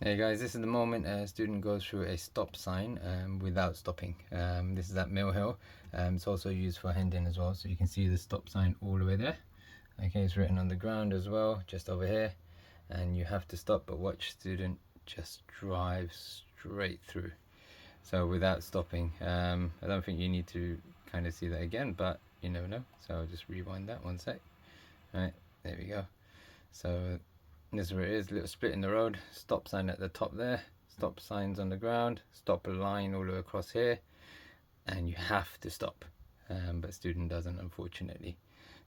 Hey guys, this is the moment a student goes through a stop sign without stopping. This is at Mill Hill. It's also used for Hendon as well, so you can see the stop sign all the way there. Okay, it's written on the ground as well, just over here, and you have to stop, but watch, student just drive straight through. So without stopping. I don't think you need to kind of see that again, but you never know. So I'll just rewind that one sec. Alright, there we go. So this is where it is, little split in the road, stop sign at the top there, stop signs on the ground, stop line all the way across here, and you have to stop, but student doesn't, unfortunately.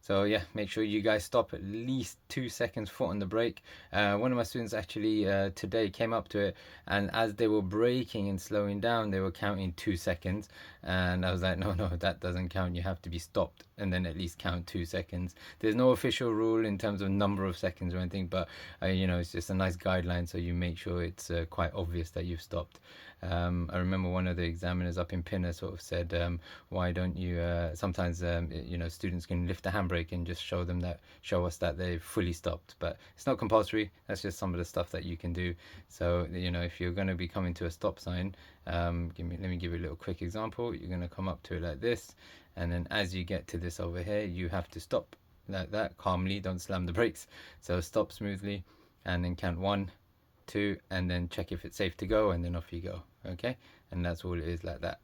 So yeah, make sure you guys stop at least 2 seconds, foot on the brake. One of my students actually today came up to it, and as they were braking and slowing down, they were counting 2 seconds, and I was like, no, that doesn't count. You have to be stopped and then at least count 2 seconds. There's no official rule in terms of number of seconds or anything, but you know, it's just a nice guideline, so you make sure it's quite obvious that you've stopped. I remember one of the examiners up in Pinner sort of said, why don't you sometimes you know, students can lift the handbrake and just show us that they've fully stopped, but it's not compulsory. That's just some of the stuff that you can do. So you know, if you're going to be coming to a stop sign, let me give you a little quick example. You're going to come up to it like this, and then as you get to this over here, you have to stop like that, calmly, don't slam the brakes. So stop smoothly, and then count 1, 2, and then check if it's safe to go, and then off you go. Okay, and that's all it is, like that.